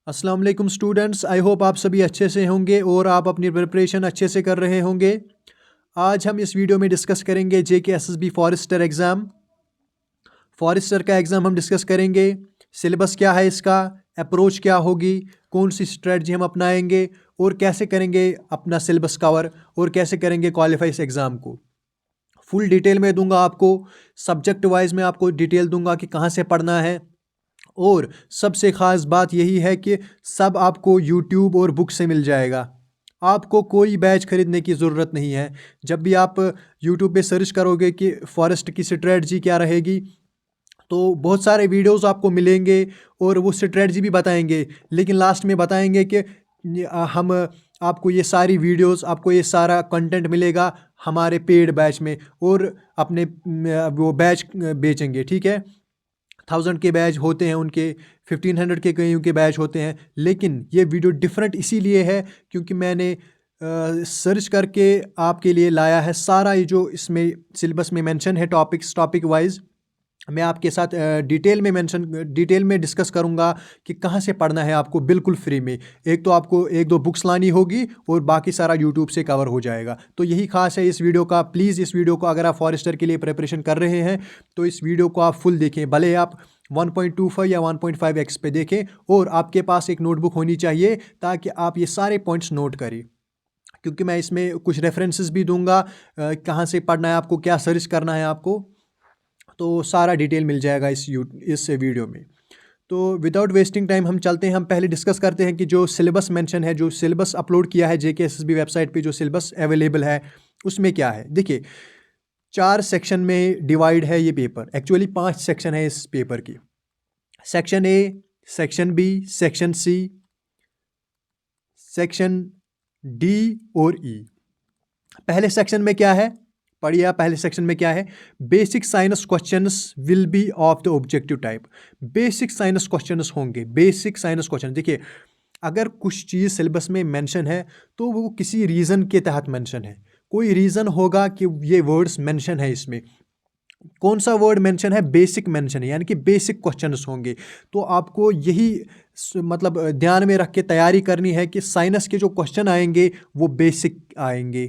अस्सलाम वालेकुम students, I hope आप सभी अच्छे से होंगे और आप अपनी प्रिपरेशन अच्छे से कर रहे होंगे। आज हम इस वीडियो में डिस्कस करेंगे JK SSB forester exam. Forester का एग्ज़ाम हम डिस्कस करेंगे, सिलेबस क्या है इसका, अप्रोच क्या होगी, कौन सी स्ट्रेटजी हम अपनाएंगे और कैसे करेंगे अपना सिलेबस कवर और कैसे करेंगे क्वालिफाई इस एग्ज़ाम को। फुल डिटेल में दूंगा आपको, सब्जेक्ट वाइज में आपको डिटेल दूंगा कि कहाँ से पढ़ना है। और सबसे ख़ास बात यही है कि सब आपको यूट्यूब और बुक से मिल जाएगा। आपको कोई बैच खरीदने की ज़रूरत नहीं है। जब भी आप यूट्यूब पे सर्च करोगे कि फॉरेस्ट की स्ट्रेटजी क्या रहेगी, तो बहुत सारे वीडियोस आपको मिलेंगे और वो स्ट्रेटजी भी बताएंगे, लेकिन लास्ट में बताएंगे कि हम आपको ये सारी वीडियोस, आपको ये सारा कंटेंट मिलेगा हमारे पेड बैच में और अपने वो बैच बेचेंगे। ठीक है, 1000 के बैच होते हैं उनके, 1500 के कईयों के बैच होते हैं, लेकिन ये वीडियो डिफरेंट इसीलिए है क्योंकि मैंने सर्च करके आपके लिए लाया है सारा ये जो इसमें सिलेबस में मेंशन है टॉपिक वाइज। मैं आपके साथ डिटेल में डिस्कस करूंगा कि कहाँ से पढ़ना है आपको बिल्कुल फ्री में। एक तो आपको एक दो बुक्स लानी होगी और बाकी सारा यूट्यूब से कवर हो जाएगा। तो यही खास है इस वीडियो का। प्लीज़ इस वीडियो को अगर आप फॉरेस्टर के लिए प्रिपरेशन कर रहे हैं तो इस वीडियो को आप फुल देखें, भले आप 1.25 या 1.5x पे देखें, और आपके पास एक नोटबुक होनी चाहिए ताकि आप ये सारे पॉइंट्स नोट करें, क्योंकि मैं इसमें कुछ रेफरेंसेस भी दूंगा कहाँ से पढ़ना है आपको, क्या सर्च करना है आपको, तो सारा डिटेल मिल जाएगा इस वीडियो में। तो विदाउट वेस्टिंग टाइम हम चलते हैं, हम पहले डिस्कस करते हैं कि जो सिलेबस मेंशन है, जो सिलेबस अपलोड किया है JK SSB वेबसाइट पे, जो सिलेबस अवेलेबल है उसमें क्या है। देखिए, 4 सेक्शन में डिवाइड है ये पेपर। एक्चुअली 5 सेक्शन है इस पेपर की। Section A, section B, section C, section D और E। पहले सेक्शन में क्या है, पढ़िए आप, पहले सेक्शन में क्या है। Basic science questions will be of the objective type. Basic science questions होंगे, बेसिक साइंस क्वेश्चन। देखिए, अगर कुछ चीज़ सिलेबस में मेंशन है तो वो किसी रीज़न के तहत मेंशन है। कोई रीज़न होगा कि ये वर्ड्स मेंशन है इसमें। कौन सा वर्ड मेंशन है? बेसिक मेंशन है, यानी कि बेसिक क्वेश्चंस होंगे। तो आपको यही मतलब ध्यान में रख के तैयारी करनी है कि साइंस के जो क्वेश्चन आएंगे वो बेसिक आएंगे,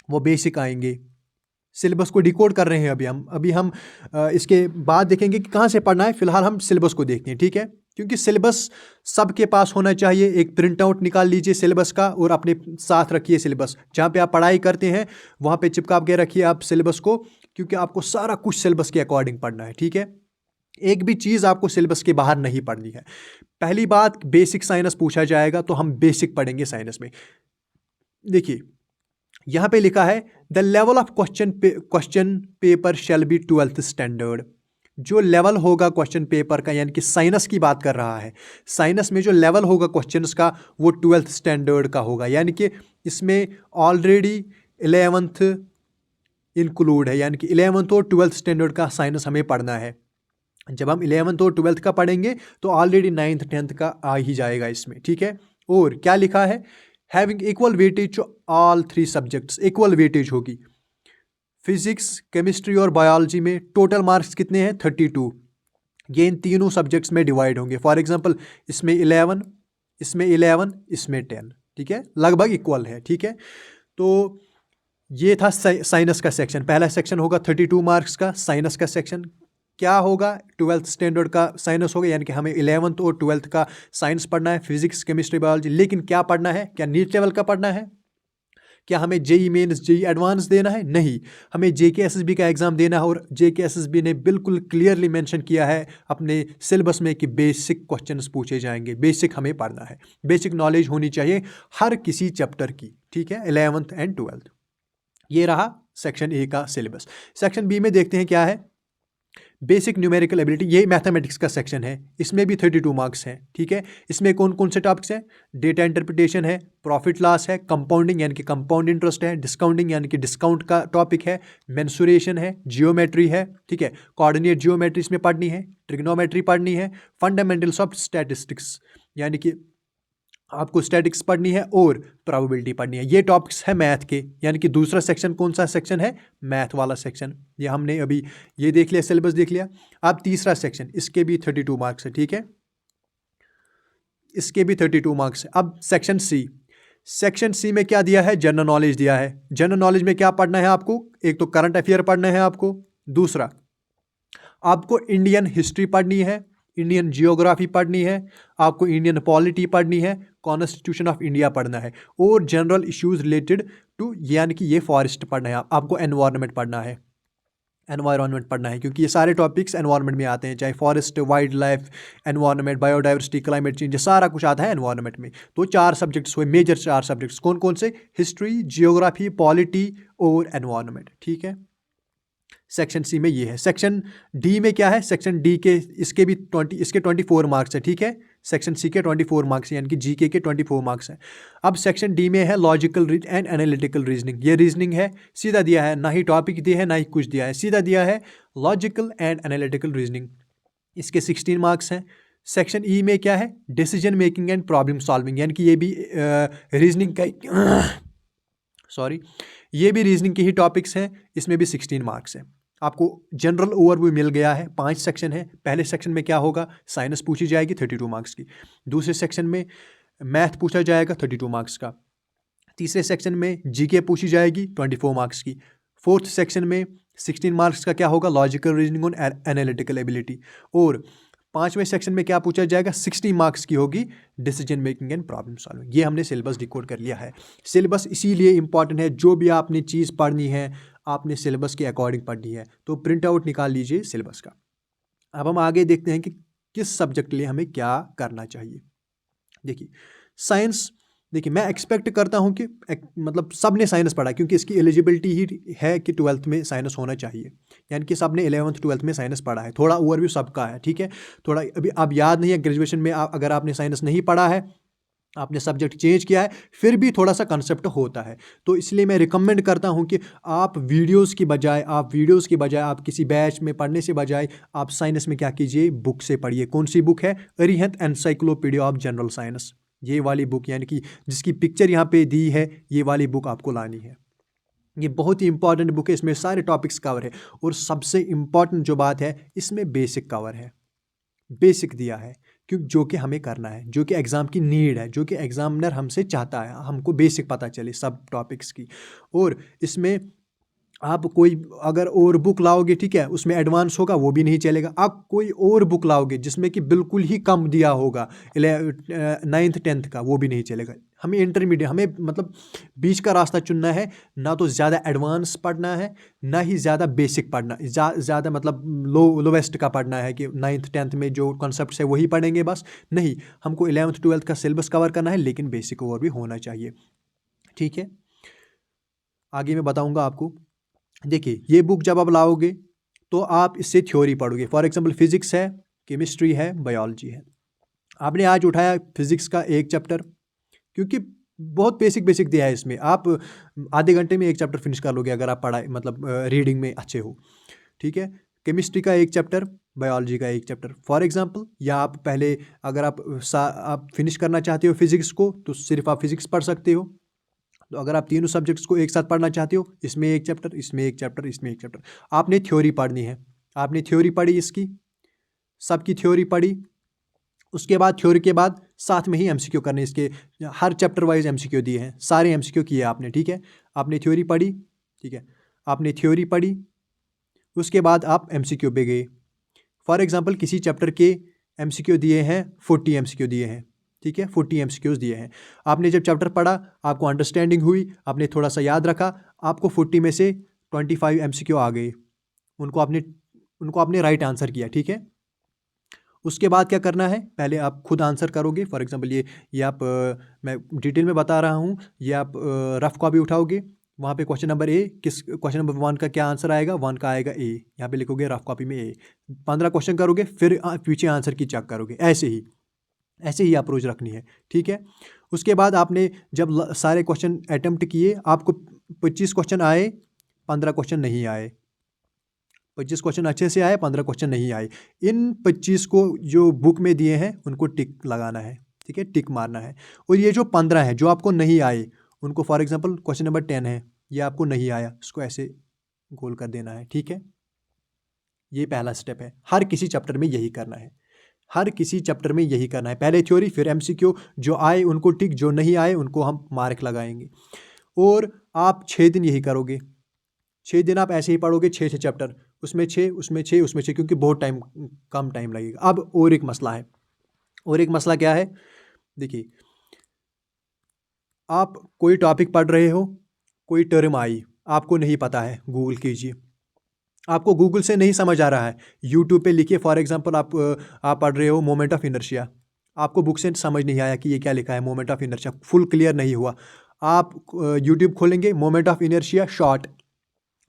वो बेसिक आएंगे। सिलेबस को डिकोड कर रहे हैं अभी हम इसके बाद देखेंगे कि कहाँ से पढ़ना है। फिलहाल हम सिलेबस को देखते हैं, ठीक है, क्योंकि सिलेबस सबके पास होना चाहिए। एक प्रिंट आउट निकाल लीजिए सिलेबस का और अपने साथ रखिए सिलेबस। जहाँ पे आप पढ़ाई करते हैं वहाँ पे चिपका के रखिए आप सिलेबस को, क्योंकि आपको सारा कुछ सिलेबस के अकॉर्डिंग पढ़ना है। ठीक है, एक भी चीज़ आपको सिलेबस के बाहर नहीं पढ़नी है। पहली बात, बेसिक साइंस पूछा जाएगा तो हम बेसिक पढ़ेंगे साइंस में। देखिए, यहाँ पे लिखा है the level of question paper shall be 12th standard. जो लेवल होगा क्वेश्चन पेपर का, यानी कि साइंस की बात कर रहा है, साइंस में जो लेवल होगा क्वेश्चंस का वो 12th स्टैंडर्ड का होगा। यानी कि इसमें ऑलरेडी 11th इंक्लूड है, यानी कि 11th और 12th स्टैंडर्ड का साइंस हमें पढ़ना है। जब हम 11th और 12th का पढ़ेंगे तो ऑलरेडी 9th 10th का आ ही जाएगा इसमें। ठीक है, और क्या लिखा है, having equal weightage to all 3 subjects. Equal weightage होगी फिजिक्स, केमिस्ट्री और बायोलॉजी में। टोटल मार्क्स कितने हैं? 32। ये इन तीनों सब्जेक्ट्स में डिवाइड होंगे। फॉर एग्जांपल, इसमें 11, इसमें 11, इसमें 10। ठीक है, लगभग इक्वल है। ठीक है, तो ये था साइंस का सेक्शन। पहला सेक्शन होगा 32 मार्क्स का साइंस का सेक्शन। क्या होगा? 12th स्टैंडर्ड का साइंस होगा, यानी कि हमें 11th और 12th का साइंस पढ़ना है, फिजिक्स, केमिस्ट्री, बायोलॉजी। लेकिन क्या पढ़ना है? क्या नीट लेवल का पढ़ना है? क्या हमें JEE मेंस, JEE एडवांस देना है? नहीं, हमें JK SSB का एग्ज़ाम देना है। और JK SSB ने बिल्कुल क्लियरली मेंशन किया है अपने सिलेबस में कि बेसिक क्वेश्चंस पूछे जाएंगे। बेसिक हमें पढ़ना है, बेसिक नॉलेज होनी चाहिए हर किसी चैप्टर की। ठीक है, 11th एंड 12th। ये रहा सेक्शन A का सिलेबस। सेक्शन B में देखते हैं क्या है। बेसिक न्यूमेरिकल एबिलिटी, ये मैथमेटिक्स का सेक्शन है। इसमें भी 32 मार्क्स हैं। ठीक है, इसमें कौन कौन से टॉपिक्स हैं? डेटा इंटरप्रिटेशन है, प्रॉफिट लॉस है, कंपाउंडिंग यानी कि कंपाउंड इंटरेस्ट है, डिस्काउंटिंग यानी कि डिस्काउंट का टॉपिक है, मेंसुरेशन है, जियोमेट्री है। ठीक है, कोऑर्डिनेट जियोमेट्री इसमें पढ़नी है, ट्रिग्नोमेट्री पढ़नी है, फंडामेंटल्स ऑफ स्टैटिस्टिक्स यानी कि आपको स्टैटिक्स पढ़नी है, और प्रोबेबिलिटी पढ़नी है। ये टॉपिक्स है मैथ के, यानी कि दूसरा सेक्शन कौन सा सेक्शन है? मैथ वाला सेक्शन। ये हमने अभी ये देख लिया, सिलेबस देख लिया। अब तीसरा सेक्शन, इसके भी 32 मार्क्स है। ठीक है, इसके भी 32 मार्क्स है। अब सेक्शन सी में क्या दिया है, जनरल नॉलेज दिया है। जनरल नॉलेज में क्या पढ़ना है आपको, एक तो करंट अफेयर पढ़ना है आपको, दूसरा आपको इंडियन हिस्ट्री पढ़नी है, इंडियन जियोग्राफी पढ़नी है, आपको इंडियन पॉलिटी पढ़नी है, कॉन्स्टिट्यूशन ऑफ इंडिया पढ़ना है, और जनरल इश्यूज रिलेटेड टू, यानी कि ये फॉरेस्ट पढ़ना है, आपको एनवायरनमेंट पढ़ना है, एनवायरनमेंट पढ़ना है, क्योंकि ये सारे टॉपिक्स एनवायरनमेंट में आते हैं, चाहे forest, wild life, environment, biodiversity, climate change, ये सारा कुछ आता है एनवायरनमेंट में। तो 4 सब्जेक्ट्स हुए, मेजर 4 सब्जेक्ट्स, कौन कौन से, हिस्ट्री, जियोग्राफी, पॉलिटी और एनवायरनमेंट, ठीक है। सेक्शन सी में ये है। सेक्शन डी में क्या है, सेक्शन डी के इसके भी 24 मार्क्स है, ठीक है। सेक्शन सी के 24 मार्क्स यानी कि जीके के 24 मार्क्स हैं। अब सेक्शन डी में है लॉजिकल एंड एनालिटिकल रीजनिंग। ये रीजनिंग है, सीधा दिया है, ना ही टॉपिक दिया है ना ही कुछ दिया है, सीधा दिया है लॉजिकल एंड एनालिटिकल रीजनिंग। इसके 16 मार्क्स हैं। सेक्शन ई में क्या है, decision making and problem solving, यानी कि ये भी रीजनिंग का सॉरी ये भी रीजनिंग के ही टॉपिक्स हैं, इसमें भी 16 मार्क्स हैं। आपको जनरल ओवरव्यू मिल गया है, 5 सेक्शन है। पहले सेक्शन में क्या होगा, साइंस पूछी जाएगी 32 मार्क्स की, दूसरे सेक्शन में मैथ पूछा जाएगा 32 मार्क्स का, तीसरे सेक्शन में जीके पूछी जाएगी 24 मार्क्स की, फोर्थ सेक्शन में 16 मार्क्स का क्या होगा, लॉजिकल रीजनिंग और एनालिटिकल एबिलिटी, और 5वें सेक्शन में क्या पूछा जाएगा, 60 मार्क्स की होगी decision making and problem solving. ये हमने सिलेबस डिकोड कर लिया है। सिलेबस इसीलिए इंपॉर्टेंट है, जो भी आपने चीज़ पढ़नी है आपने सिलेबस के अकॉर्डिंग पढ़नी है, तो प्रिंट आउट निकाल लीजिए सिलेबस का। अब हम आगे देखते हैं कि किस सब्जेक्ट के लिए हमें क्या करना चाहिए। देखिए साइंस, देखिए मैं एक्सपेक्ट करता हूँ कि मतलब सब ने साइंस पढ़ा, क्योंकि इसकी एलिजिबिलिटी ही है कि 12th में साइंस होना चाहिए, यानी कि सब ने 11th 12th में साइंस पढ़ा है। थोड़ा ओवरव्यू सबका है, ठीक है। थोड़ा अभी अब याद नहीं है, ग्रेजुएशन में अगर आपने साइंस नहीं पढ़ा है, आपने सब्जेक्ट चेंज किया है, फिर भी थोड़ा सा कंसेप्ट होता है। तो इसलिए मैं रिकमेंड करता हूं कि आप वीडियोस की बजाय आप किसी बैच में पढ़ने से बजाय आप साइंस में क्या कीजिए, बुक से पढ़िए। कौन सी बुक है, Arihant encyclopedia of general science, ये वाली बुक, यानी कि जिसकी पिक्चर यहाँ पे दी है, ये वाली बुक आपको लानी है। ये बहुत ही इंपॉर्टेंट बुक है, इसमें सारे टॉपिक्स कवर है, और सबसे इंपॉर्टेंट जो बात है, इसमें बेसिक कवर है, बेसिक दिया है, क्योंकि जो कि हमें करना है, जो कि एग्ज़ाम की नीड है, जो कि एग्ज़ामिनर हमसे चाहता है, हमको बेसिक पता चले सब टॉपिक्स की। और इसमें आप कोई अगर और बुक लाओगे, ठीक है, उसमें एडवांस होगा, वो भी नहीं चलेगा। आप कोई और बुक लाओगे जिसमें कि बिल्कुल ही कम दिया होगा 9th 10th का, वो भी नहीं चलेगा। हमें इंटरमीडिएट, हमें मतलब बीच का रास्ता चुनना है, ना तो ज़्यादा एडवांस पढ़ना है, ना ही ज़्यादा बेसिक पढ़ना, ज़्यादा मतलब लोवेस्ट का पढ़ना है कि 9th 10th में जो कॉन्सेप्ट्स है वही पढ़ेंगे बस। नहीं, हमको 11th 12th का सिलेबस कवर करना है, लेकिन बेसिक और भी होना चाहिए, ठीक है। आगे मैं बताऊँगा आपको। देखिए ये बुक जब आप लाओगे तो आप इससे थ्योरी पढ़ोगे। फॉर एग्जांपल फिजिक्स है, केमिस्ट्री है, बायोलॉजी है। आपने आज उठाया फिजिक्स का एक चैप्टर, क्योंकि बहुत बेसिक दिया है इसमें, आप आधे घंटे में एक चैप्टर फिनिश कर लोगे अगर आप पढ़ाई मतलब रीडिंग में अच्छे हो, ठीक है। केमिस्ट्री का एक चैप्टर, बायोलॉजी का एक चैप्टर फॉर एग्जांपल, या आप पहले अगर आप फिनिश करना चाहते हो फिजिक्स को, तो सिर्फ आप फिजिक्स पढ़ सकते हो। तो अगर आप तीनों सब्जेक्ट्स को एक साथ पढ़ना चाहते हो, इसमें एक चैप्टर, इसमें एक चैप्टर, इसमें एक चैप्टर, आपने थ्योरी पढ़नी है। आपने थ्योरी पढ़ी, इसकी सबकी थ्योरी पढ़ी, उसके बाद थ्योरी के बाद साथ में ही एमसीक्यू करने, इसके हर चैप्टर वाइज एमसीक्यू दिए हैं, सारे एमसीक्यू किए आपने, ठीक है। आपने थ्योरी पढ़ी, ठीक है, आपने थ्योरी पढ़ी, उसके बाद आप एमसीक्यू पे गए। फॉर एग्जांपल किसी चैप्टर के एमसीक्यू दिए हैं 40 एमसीक्यू दिए हैं, ठीक है, 40 एमसीक्यूज दिए हैं। आपने जब चैप्टर पढ़ा, आपको अंडरस्टैंडिंग हुई, आपने थोड़ा सा याद रखा, आपको 40 में से 25 एमसीक्यू आ गए, उनको आपने राइट आंसर किया, ठीक है। उसके बाद क्या करना है, पहले आप खुद आंसर करोगे। फॉर एग्जांपल ये आप मैं डिटेल में बता रहा हूँ, ये आप रफ कॉपी उठाओगे, वहाँ पे question number A, question number 1 का क्या आंसर आएगा, 1 का आएगा ए, यहाँ पे लिखोगे रफ कॉपी में ए। 15 क्वेश्चन करोगे, फिर पीछे आंसर की चेक करोगे, ऐसे ही अप्रोच रखनी है, ठीक है। उसके बाद आपने जब सारे क्वेश्चन अटेम्प्ट किए, आपको 25 क्वेश्चन आए, 15 क्वेश्चन नहीं आए, 25 क्वेश्चन अच्छे से आए, 15 क्वेश्चन नहीं आए। इन 25 को जो बुक में दिए हैं उनको टिक लगाना है, ठीक है, टिक मारना है। और ये जो 15 है जो आपको नहीं आए, उनको फॉर एग्जांपल क्वेश्चन नंबर 10 है, ये आपको नहीं आया, इसको ऐसे गोल कर देना है, ठीक है। ये पहला स्टेप है, हर किसी चैप्टर में यही करना है। हर किसी चैप्टर में यही करना है, पहले थ्योरी फिर एमसीक्यू, जो आए उनको टिक, जो नहीं आए उनको हम मार्क लगाएंगे। और आप 6 दिन यही करोगे, 6 दिन आप ऐसे ही पढ़ोगे, 6 चैप्टर, उसमें 6 उसमें 6 उसमें 6, क्योंकि बहुत कम टाइम लगेगा। अब और एक मसला है, और एक मसला क्या है, देखिए आप कोई टॉपिक पढ़ रहे हो, कोई टर्म आई आपको नहीं पता है, गूगल कीजिए, आपको गूगल से नहीं समझ आ रहा है, यूट्यूब पे लिखिए। फॉर एग्जांपल आप पढ़ रहे हो मोमेंट ऑफ इनर्शिया, आपको बुक से समझ नहीं आया कि ये क्या लिखा है, moment of inertia full clear नहीं हुआ, आप यूट्यूब खोलेंगे, मोमेंट ऑफ इनर्शिया शॉर्ट,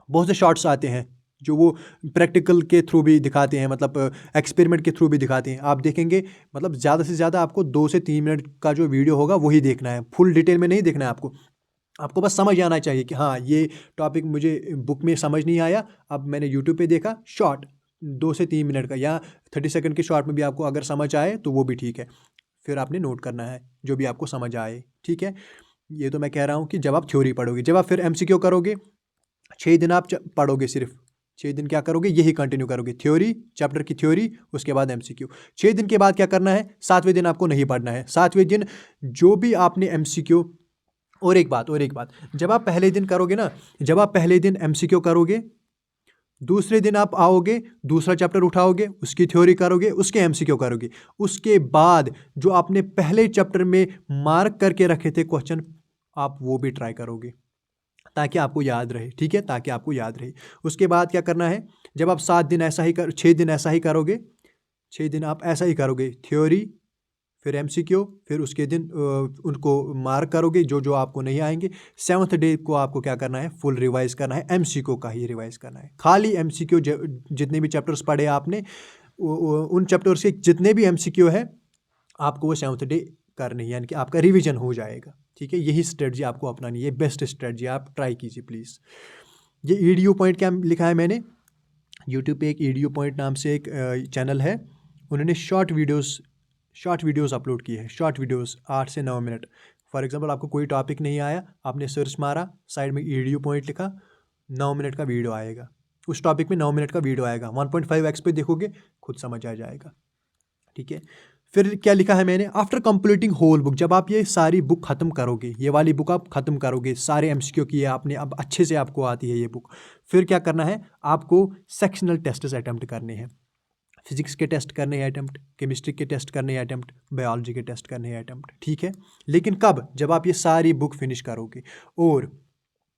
बहुत से शॉर्ट्स आते हैं जो वो प्रैक्टिकल के थ्रू भी दिखाते हैं, मतलब एक्सपेरिमेंट के थ्रू भी दिखाते हैं। आप देखेंगे, मतलब ज़्यादा से ज़्यादा आपको 2 से 3 मिनट का जो वीडियो होगा वही देखना है, फुल डिटेल में नहीं देखना है आपको। आपको बस समझ आना चाहिए कि हाँ ये टॉपिक मुझे बुक में समझ नहीं आया, अब मैंने यूट्यूब पे देखा, शॉर्ट 2 से 3 मिनट का या 30 सेकंड के शॉर्ट में भी आपको अगर समझ आए तो वो भी ठीक है, फिर आपने नोट करना है जो भी आपको समझ आए, ठीक है। ये तो मैं कह रहा हूँ कि जब आप थ्योरी पढ़ोगे, जब आप फिर एमसीक्यू करोगे, 6 दिन आप पढ़ोगे, सिर्फ 6 दिन क्या करोगे, यही कंटिन्यू करोगे, थ्योरी, चैप्टर की थ्योरी, उसके बाद एमसीक्यू। 6 दिन के बाद क्या करना है, 7वें दिन आपको नहीं पढ़ना है, 7वें दिन जो भी आपने एमसीक्यू, और एक बात, जब आप पहले दिन करोगे ना, जब आप पहले दिन एमसीक्यू करोगे, दूसरे दिन आप आओगे, दूसरा चैप्टर उठाओगे, उसकी थ्योरी करोगे, उसके एमसीक्यू करोगे, उसके बाद जो आपने पहले चैप्टर में मार्क करके रखे थे क्वेश्चन, आप वो भी ट्राई करोगे ताकि आपको याद रहे, ठीक है, ताकि आपको याद रहे। उसके बाद क्या करना है, जब आप 7 दिन ऐसा ही 6 दिन ऐसा ही करोगे, 6 दिन आप ऐसा ही करोगे, थ्योरी फिर एमसीक्यू, फिर उसके दिन उनको मार्क करोगे जो जो आपको नहीं आएंगे। 7th डे को आपको क्या करना है, फुल रिवाइज करना है, एमसीक्यू का ही रिवाइज करना है, खाली एमसीक्यू, जितने भी चैप्टर्स पढ़े आपने उन चैप्टर्स के जितने भी एमसीक्यू है आपको वो 7th डे करनी है, यानी कि आपका रिवीजन हो जाएगा, ठीक है। यही स्ट्रेटजी आपको अपनानी है, बेस्ट स्ट्रेटजी, आप ट्राई कीजिए प्लीज़। ये ईडीयू पॉइंट क्या लिखा है मैंने, यूट्यूब पे एक ईडीयू पॉइंट नाम से एक चैनल है, उन्होंने शॉर्ट वीडियोस अपलोड किए हैं, शॉर्ट वीडियोस 8 से 9 मिनट। फॉर एग्जांपल आपको कोई टॉपिक नहीं आया, आपने सर्च मारा, साइड में ईडीयू पॉइंट लिखा, 9 मिनट का वीडियो आएगा, उस टॉपिक में 9 मिनट का वीडियो आएगा, 1.5x पे देखोगे, खुद समझ आ जाएगा, ठीक है। फिर क्या लिखा है मैंने, आफ्टर कंप्लीटिंग होल बुक, जब आप ये सारी बुक खत्म करोगे, ये वाली बुक आप खत्म करोगे, सारे एमसीक्यू किए आपने, अब अच्छे से आपको आती है ये बुक, फिर क्या करना है, आपको सेक्शनल टेस्ट्स अटेम्प्ट करने हैं, फिजिक्स के टेस्ट करने हैं अटेम्प्ट, केमिस्ट्री के टेस्ट करने हैं अटेम्प्ट, बायोलॉजी के टेस्ट करने हैं अटेम्प्ट, ठीक है। लेकिन कब, जब आप ये सारी बुक फिनिश करोगे, और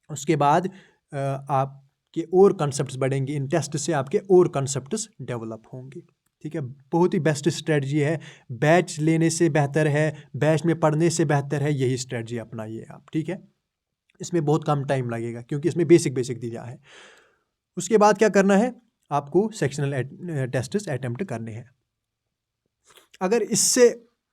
उसके बाद आपके और कंसेप्ट्स बढ़ेंगे, इन टेस्ट से आपके और कंसेप्ट्स डेवलप होंगे, ठीक है। बहुत ही बेस्ट स्ट्रेटजी है, बैच लेने से बेहतर है, बैच में पढ़ने से बेहतर है, यही स्ट्रेटजी अपनाइए आप, ठीक है। इसमें बहुत कम टाइम लगेगा क्योंकि इसमें बेसिक दिया है। उसके बाद क्या करना है, आपको सेक्शनल टेस्ट्स अटेम्प्ट करने हैं। अगर इससे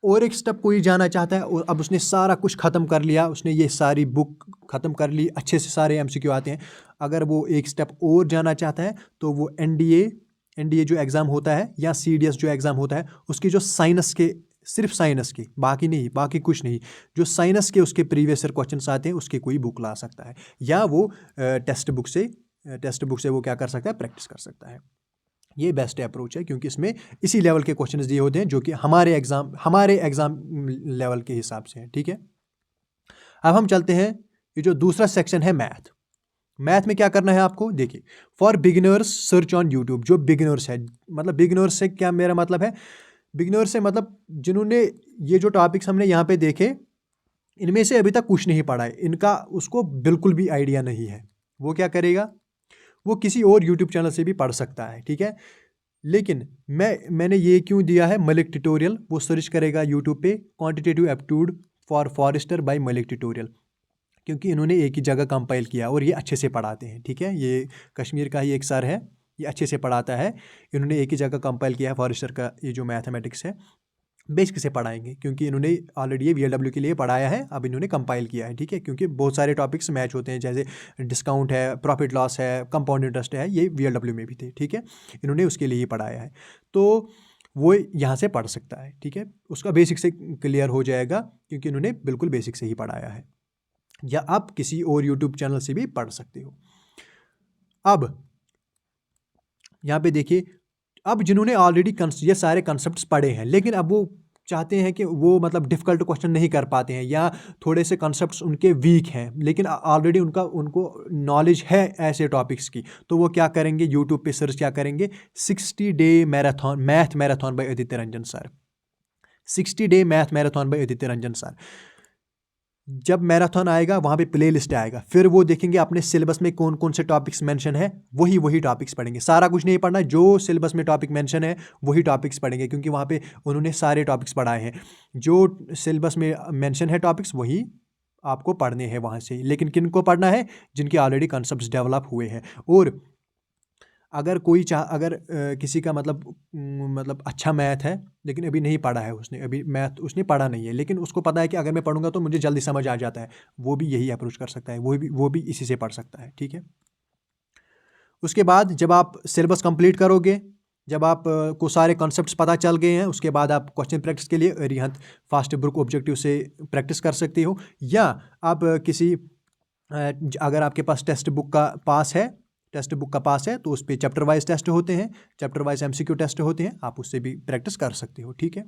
और एक स्टेप कोई जाना चाहता है, और अब उसने सारा कुछ ख़त्म कर लिया, उसने ये सारी बुक ख़त्म कर ली, अच्छे से सारे एमसीक्यू आते हैं, अगर वो एक स्टेप और जाना चाहता है तो वो एनडीए जो एग्ज़ाम होता है, या सीडीएस जो एग्ज़ाम होता है, उसकी जो साइंस के, सिर्फ साइंस के, बाकी नहीं, बाकी कुछ नहीं, जो साइंस के उसके प्रीवियस ईयर क्वेश्चन आते हैं उसकी कोई बुक ला सकता है, या वो टेक्स्ट बुक से वो क्या कर सकता है, प्रैक्टिस कर सकता है। ये बेस्ट अप्रोच है क्योंकि इसमें इसी लेवल के क्वेश्चंस दिए होते हैं जो कि हमारे एग्ज़ाम लेवल के हिसाब से हैं, ठीक है। अब हम चलते हैं, ये जो दूसरा सेक्शन है मैथ में क्या करना है आपको, देखिए, for beginners search on YouTube, जो बिगिनर्स है, मतलब बिगिनर्स से क्या मेरा मतलब है, बिगिनर्स से मतलब जिन्होंने ये जो टॉपिक्स हमने यहाँ पे देखे, इनमें से अभी तक कुछ नहीं पढ़ा है, इनका उसको बिल्कुल भी आइडिया नहीं है, वो क्या करेगा, वो किसी और यूट्यूब चैनल से भी पढ़ सकता है, ठीक है। लेकिन मैंने ये क्यों दिया है, मलिक ट्यूटोरियल, वो सर्च करेगा यूट्यूब पे, quantitative aptitude for forester by Malik tutorial, क्योंकि इन्होंने एक ही जगह कंपाइल किया और ये अच्छे से पढ़ाते हैं, ठीक है। ये कश्मीर का ही एक सर है, ये अच्छे से पढ़ाता है, इन्होंने एक ही जगह कंपाइल किया है फॉरेस्टर का ये जो मैथमेटिक्स है, बेसिक से पढ़ाएंगे क्योंकि इन्होंने ऑलरेडी ये वीएलडब्ल्यू के लिए पढ़ाया है, अब इन्होंने कंपाइल किया है, ठीक है। क्योंकि बहुत सारे टॉपिक्स मैच होते हैं, जैसे डिस्काउंट है, प्रॉफिट लॉस है, कंपाउंड इंटरेस्ट है, ये वीएलडब्ल्यू में भी थे, ठीक है। इन्होंने उसके लिए ही पढ़ाया है, तो वो यहाँ से पढ़ सकता है, ठीक है, उसका बेसिक से क्लियर हो जाएगा क्योंकि इन्होंने बिल्कुल बेसिक से ही पढ़ाया है। या आप किसी और यूट्यूब चैनल से भी पढ़ सकते हो। अब यहाँ पे देखिए, अब जिन्होंने ऑलरेडी ये सारे कंसेप्ट पढ़े हैं, लेकिन अब वो चाहते हैं कि वो मतलब डिफ़िकल्ट क्वेश्चन नहीं कर पाते हैं, या थोड़े से कंसेप्ट्स उनके वीक हैं, लेकिन ऑलरेडी उनको नॉलेज है ऐसे टॉपिक्स की, तो वो क्या करेंगे, यूट्यूब पे सर्च क्या करेंगे, 60 day marathon, math marathon by Aditya Ranjan sir, 60 day math marathon by Aditya Ranjan sir. जब मैराथन आएगा वहाँ पे प्ले लिस्ट आएगा, फिर वो देखेंगे अपने सिलेबस में कौन कौन से टॉपिक्स मेंशन है, वही टॉपिक्स पढ़ेंगे। सारा कुछ नहीं पढ़ना, जो सिलेबस में टॉपिक मेंशन है वही टॉपिक्स पढ़ेंगे, क्योंकि वहाँ पे उन्होंने सारे टॉपिक्स पढ़ाए हैं। जो सिलेबस में मेंशन है टॉपिक्स वही आपको पढ़ने हैं वहाँ से। लेकिन किन को पढ़ना है, जिनके ऑलरेडी कॉन्सेप्ट्स डेवलप हुए हैं। और अगर किसी का मतलब अच्छा मैथ है, लेकिन अभी नहीं पढ़ा है उसने, अभी मैथ उसने पढ़ा नहीं है, लेकिन उसको पता है कि अगर मैं पढ़ूंगा तो मुझे जल्दी समझ आ जाता है, वो भी यही अप्रोच कर सकता है, वो भी इसी से पढ़ सकता है, ठीक है। उसके बाद जब आप सिलेबस कंप्लीट करोगे, जब आप को सारे कॉन्सेप्ट्स पता चल गए हैं, उसके बाद आप क्वेश्चन प्रैक्टिस के लिए अरिहंत फास्ट बुक ऑब्जेक्टिव से प्रैक्टिस कर सकते हो। या आप अगर आपके पास टेक्स्ट बुक का पास है तो उस पर चैप्टर वाइज टेस्ट होते हैं, चैप्टर वाइज MCQ टेस्ट होते हैं, आप उससे भी प्रैक्टिस कर सकते हो, ठीक है।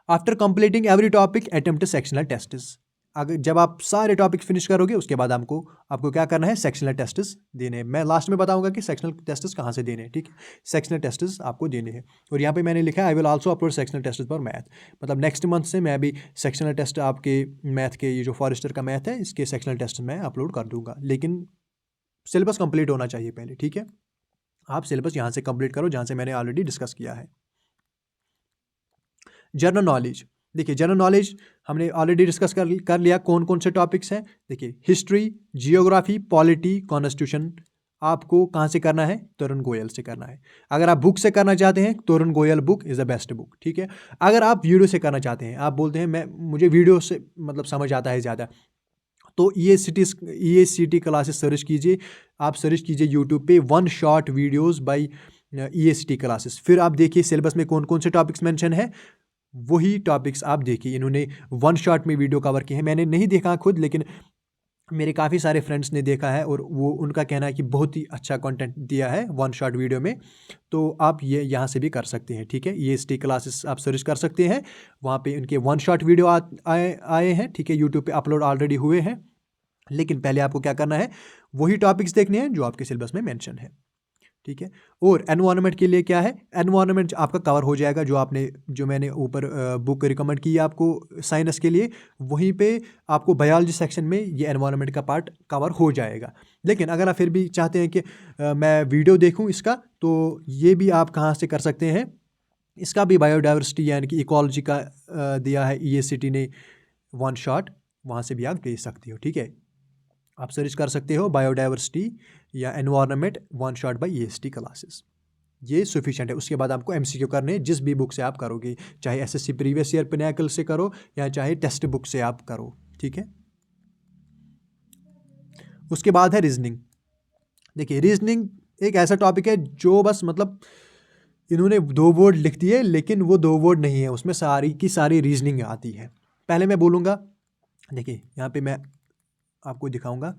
After completing every topic attempt sectional tests. अगर जब आप सारे टॉपिक फिनिश करोगे, उसके बाद आपको क्या करना है, सेक्शनल टेस्ट्स देने हैं। मैं लास्ट में बताऊंगा कि सेक्शनल टेस्ट्स कहाँ से देने हैं, ठीक है। सेक्शनल टेस्ट्स आपको देने हैं, और यहाँ पे मैंने लिखा है I will also upload sectional test for math. मतलब नेक्स्ट मंथ से मैं भी सेक्शनल टेस्ट आपके मैथ के, ये जो फॉरेस्टर का मैथ है, इसके सेक्शनल टेस्ट मैं अपलोड कर दूंगा, लेकिन सिलेबस कंप्लीट होना चाहिए पहले, ठीक है। आप सिलेबस यहाँ से कंप्लीट करो जहाँ से मैंने ऑलरेडी डिस्कस किया है। जनरल नॉलेज, देखिए जनरल नॉलेज हमने ऑलरेडी डिस्कस कर लिया, कौन कौन से टॉपिक्स हैं। देखिए हिस्ट्री, जियोग्राफी, पॉलिटी, कॉन्स्टिट्यूशन आपको कहाँ से करना है, तरुण गोयल से करना है। अगर आप बुक से करना चाहते हैं, Tarun Goyal book is the best book, ठीक है। अगर आप वीडियो से करना चाहते हैं, आप बोलते हैं मुझे वीडियो से मतलब समझ आता है ज़्यादा, तो EACT क्लासेस सर्च कीजिए, आप सर्च कीजिए यूट्यूब पे 1 shot videos bye EACT classes. फिर आप देखिए सिलेबस में कौन कौन से टॉपिक्स मेंशन है, वही टॉपिक्स आप देखिए। इन्होंने 1 शॉट में वीडियो कवर किए हैं, मैंने नहीं देखा खुद, लेकिन मेरे काफ़ी सारे फ्रेंड्स ने देखा है, और वो उनका कहना है कि बहुत ही अच्छा कंटेंट दिया है 1 शॉट वीडियो में। तो आप ये यहाँ से भी कर सकते हैं, ठीक है। EACT क्लासेस आप सर्च कर सकते हैं, वहाँ पे उनके 1 शॉट वीडियो आए हैं, ठीक है, यूट्यूब पे अपलोड ऑलरेडी हुए हैं। लेकिन पहले आपको क्या करना है, वही टॉपिक्स देखने हैं जो आपके सिलेबस में मेंशन है, ठीक है। और एनवायरनमेंट के लिए क्या है, एनवायरनमेंट आपका कवर हो जाएगा, जो मैंने ऊपर बुक रिकमेंड की है आपको साइंस के लिए, वहीं पे आपको बायोलॉजी सेक्शन में ये एनवायरनमेंट का पार्ट कवर हो जाएगा। लेकिन अगर आप फिर भी चाहते हैं कि मैं वीडियो देखूं इसका, तो ये भी आप कहाँ से कर सकते हैं, इसका भी बायोडाइवर्सिटी यानी कि इकोलॉजी का दिया है EACT ने 1 शॉट, वहाँ से भी आप देख सकते हो, ठीक है। आप सर्च कर सकते हो बायोडाइवर्सिटी या environment 1 shot bye EACT classes, ये सफिशिएंट है। उसके बाद आपको MCQ करने, जिस भी बुक से आप करोगे, चाहे SSC प्रीवियस ईयर पिनाकल से करो या चाहे टेक्स्ट बुक से आप करो, ठीक है। उसके बाद है रीजनिंग। देखिए रीजनिंग एक ऐसा टॉपिक है जो बस मतलब इन्होंने 2 वर्ड लिख दिए, लेकिन वो 2 वर्ड नहीं है, उसमें सारी की सारी रीजनिंग आती है। पहले मैं बोलूँगा, देखिए यहाँ पे मैं आपको दिखाऊंगा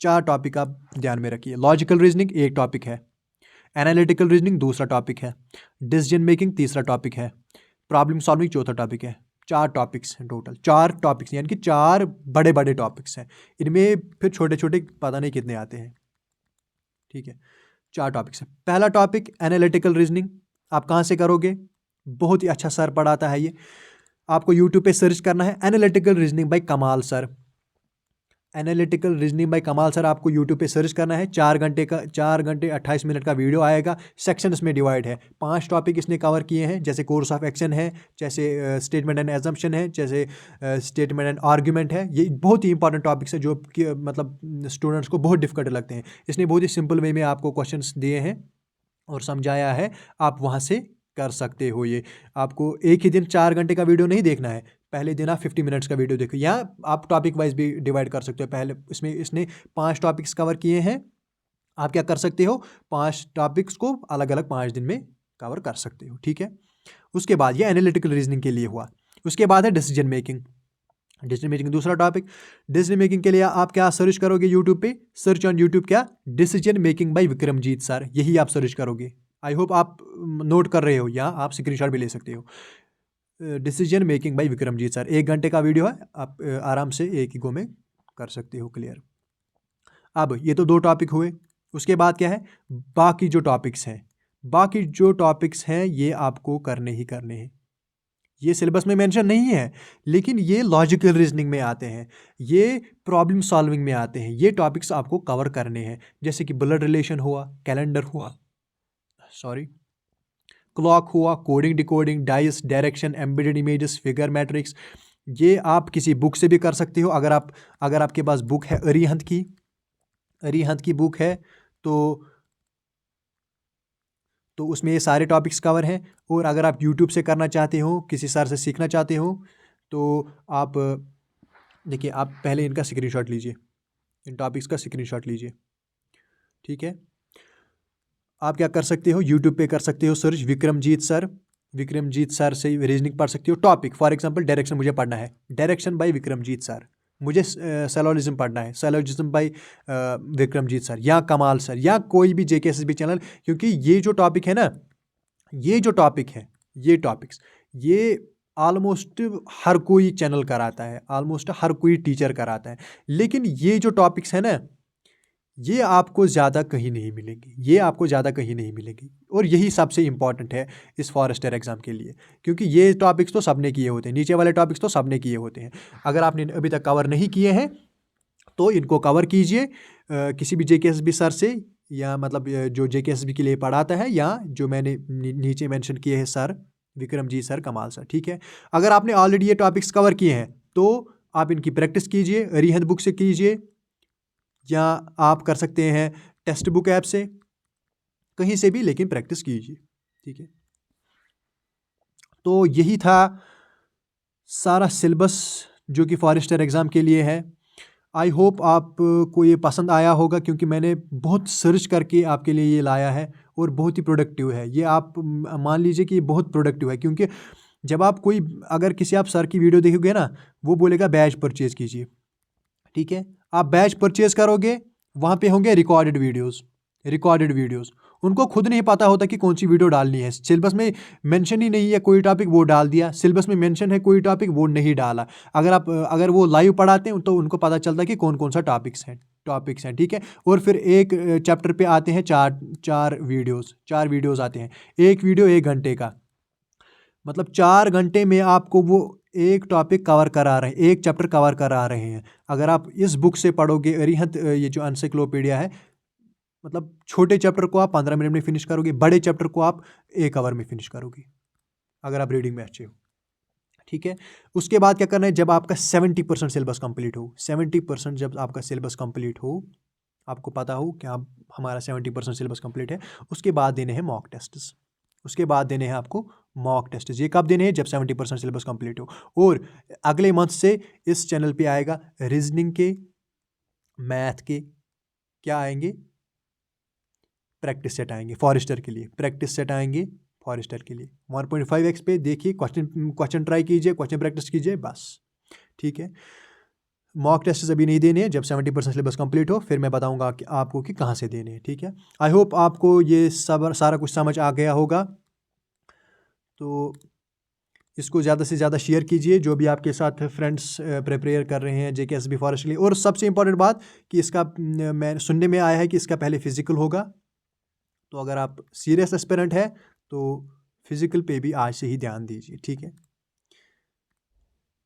4 टॉपिक, आप ध्यान में रखिए। लॉजिकल रीजनिंग एक टॉपिक है, एनालिटिकल रीजनिंग दूसरा टॉपिक है, डिसीजन मेकिंग तीसरा टॉपिक है, प्रॉब्लम सॉल्विंग चौथा टॉपिक है। 4 टॉपिक्स हैं टोटल, 4 टॉपिक्स यानी कि 4 बड़े बड़े टॉपिक्स हैं। इनमें फिर छोटे छोटे पता नहीं कितने आते हैं, ठीक है। 4 टॉपिक्स हैं। पहला टॉपिक एनालिटिकल रीजनिंग, आप कहाँ से करोगे, बहुत ही अच्छा सर पढ़ाता है ये। आपको यूट्यूब पे सर्च करना है एनालिटिकल रीजनिंग बाय कमाल सर, एनालिटिकल रीजनिंग बाय कमाल सर आपको यूट्यूब पे सर्च करना है। 4 घंटे 28 मिनट का वीडियो आएगा, सेक्शंस में डिवाइड है। 5 टॉपिक इसने कवर किए हैं, जैसे कोर्स ऑफ एक्शन है, जैसे स्टेटमेंट एंड एजम्पशन है, जैसे स्टेटमेंट एंड आर्ग्यूमेंट है। ये बहुत ही इंपॉर्टेंट टॉपिक्स है जो कि मतलब स्टूडेंट्स को बहुत डिफिकल्ट लगते हैं। इसने बहुत ही सिंपल वे में आपको क्वेश्चंस दिए हैं और समझाया है, आप वहाँ से कर सकते हो। ये आपको एक ही दिन 4 घंटे का वीडियो नहीं देखना है, पहले दिन आप 50 मिनट्स का वीडियो देखो, या आप टॉपिक वाइज भी डिवाइड कर सकते हो। पहले इसने 5 टॉपिक्स कवर किए हैं, आप क्या कर सकते हो, 5 टॉपिक्स को अलग अलग 5 दिन में कवर कर सकते हो, ठीक है। उसके बाद ये एनालिटिकल रीजनिंग के लिए हुआ। उसके बाद है डिसीजन मेकिंग। डिसीजन मेकिंग दूसरा टॉपिक। डिसीजन मेकिंग के लिए आप क्या सर्च करोगे यूट्यूब पे, सर्च ऑन यूट्यूब क्या, decision making by Vikramjit sir, यही आप सर्च करोगे। आई होप आप नोट कर रहे हो या आप स्क्रीनशॉट भी ले सकते हो। Decision making by Vikramjit sir, 1 घंटे का वीडियो है, आप आराम से एक ही गो में कर सकते हो क्लियर। अब ये तो 2 टॉपिक हुए, उसके बाद क्या है, बाकी जो टॉपिक्स हैं, बाकी जो टॉपिक्स हैं ये आपको करने ही करने हैं। ये सिलेबस में मेंशन नहीं है, लेकिन ये लॉजिकल रीजनिंग में आते हैं, ये प्रॉब्लम सॉल्विंग में आते हैं, ये टॉपिक्स आपको कवर करने हैं। जैसे कि ब्लड रिलेशन हुआ, कैलेंडर हुआ, सॉरी, क्लॉक हुआ, coding decoding, dice, direction, embedded images, figure matrix. ये आप किसी बुक से भी कर सकते हो। अगर आपके पास बुक है अरिहंत की बुक है तो उसमें ये सारे टॉपिक्स कवर हैं। और अगर आप यूट्यूब से करना चाहते हो, किसी सर से सीखना चाहते हो, तो आप देखिए, आप पहले इनका स्क्रीनशॉट लीजिए, इन टॉपिक्स का स्क्रीनशॉट लीजिए, ठीक है। आप क्या कर सकते हो, यूट्यूब पे कर सकते हो सर्च विक्रमजीत सर से रीजनिंग पढ़ सकते हो। टॉपिक फॉर एग्जांपल डायरेक्शन मुझे पढ़ना है, डायरेक्शन बाय विक्रमजीत सर। मुझे सेलोलिज्म पढ़ना है, सेलोलिज्म बाय विक्रमजीत सर या कमाल सर या कोई भी जेकेएसएसबी चैनल। क्योंकि ये जो टॉपिक है ना, ये जो टॉपिक है, ये टॉपिक्स, ये ऑलमोस्ट हर कोई चैनल कराता है, ऑलमोस्ट हर कोई टीचर कराता है। लेकिन ये जो टॉपिक्स है ना, ये आपको ज़्यादा कहीं नहीं मिलेंगी, ये आपको ज़्यादा कहीं नहीं मिलेगी। और यही सबसे इम्पॉर्टेंट है इस फॉरेस्टर एग्ज़ाम के लिए, क्योंकि ये टॉपिक्स तो सबने किए होते हैं, नीचे वाले टॉपिक्स तो सबने किए होते हैं। अगर आपने अभी तक कवर नहीं किए हैं तो इनको कवर कीजिए किसी भी जेकेएसएसबी सर से, या मतलब जो जेकेएसएसबी के लिए पढ़ाता है, या जो मैंने नीचे मेंशन किए हैं सर, विक्रमजीत सर, कमाल सर, ठीक है। अगर आपने ऑलरेडी ये टॉपिक्स कवर किए हैं तो आप इनकी प्रैक्टिस कीजिए, अरिहंत बुक से कीजिए, या आप कर सकते हैं टेक्स्ट बुक ऐप से, कहीं से भी, लेकिन प्रैक्टिस कीजिए, ठीक है। तो यही था सारा सिलेबस जो कि फॉरेस्टर एग्ज़ाम के लिए है। आई होप आपको ये पसंद आया होगा, क्योंकि मैंने बहुत सर्च करके आपके लिए ये लाया है और बहुत ही प्रोडक्टिव है ये। आप मान लीजिए कि ये बहुत प्रोडक्टिव है, क्योंकि जब आप अगर किसी आप सर की वीडियो देखोगे ना, वो बोलेगा बैच परचेज़ कीजिए, ठीक है। आप बैच परचेज़ करोगे, वहाँ पे होंगे रिकॉर्डेड वीडियोस। उनको खुद नहीं पता होता कि कौन सी वीडियो डालनी है। सिलेबस में मेंशन ही नहीं है कोई टॉपिक, वो डाल दिया। सिलेबस में मेंशन है कोई टॉपिक, वो नहीं डाला। अगर वो लाइव पढ़ाते हैं तो उनको पता चलता है कि कौन कौन सा टॉपिक्स हैं, ठीक है। और फिर एक चैप्टर पे आते हैं चार वीडियोज़ आते हैं। एक वीडियो 1 घंटे का, मतलब 4 घंटे में आपको वो एक टॉपिक कवर करा रहे हैं, एक चैप्टर कवर करा रहे हैं। अगर आप इस बुक से पढ़ोगे, अरिहंत ये जो एनसाइक्लोपीडिया है, मतलब छोटे चैप्टर को आप 15 मिनट में फिनिश करोगे, बड़े चैप्टर को आप 1 आवर में फिनिश करोगे, अगर आप रीडिंग में अच्छे हो, ठीक है। उसके बाद क्या करना है, जब आपका 70% सिलेबस कंप्लीट हो, 70% जब आपका सिलेबस कंप्लीट हो, आपको पता हो कि आप हमारा 70% सिलेबस कंप्लीट है, उसके बाद देने हैं मॉक टेस्ट्स। आपको मॉक टेस्ट। ये कब देने हैं, जब 70% सिलेबस कंप्लीट हो। और अगले मंथ से इस चैनल पे आएगा रीजनिंग के, मैथ के, क्या आएंगे, प्रैक्टिस सेट आएंगे फॉरेस्टर के लिए, 1.5x पे देखिए, क्वेश्चन ट्राई कीजिए, क्वेश्चन प्रैक्टिस कीजिए, बस, ठीक है। मॉक टेस्ट अभी नहीं देने हैं, जब 70% सिलेबस कंप्लीट हो फिर मैं बताऊंगा कि आपको कि कहाँ से देने हैं, ठीक है। आई होप आपको ये सारा कुछ समझ आ गया होगा। तो इसको ज़्यादा से ज़्यादा शेयर कीजिए, जो भी आपके साथ फ्रेंड्स प्रिपेयर कर रहे हैं जेकेएसएसबी फॉरेस्ट के लिए। और सबसे इंपॉर्टेंट बात कि इसका मैं सुनने में आया है कि इसका पहले फिजिकल होगा, तो अगर आप सीरियस एस्पिरेंट है तो फिजिकल पे भी आज से ही ध्यान दीजिए, ठीक है।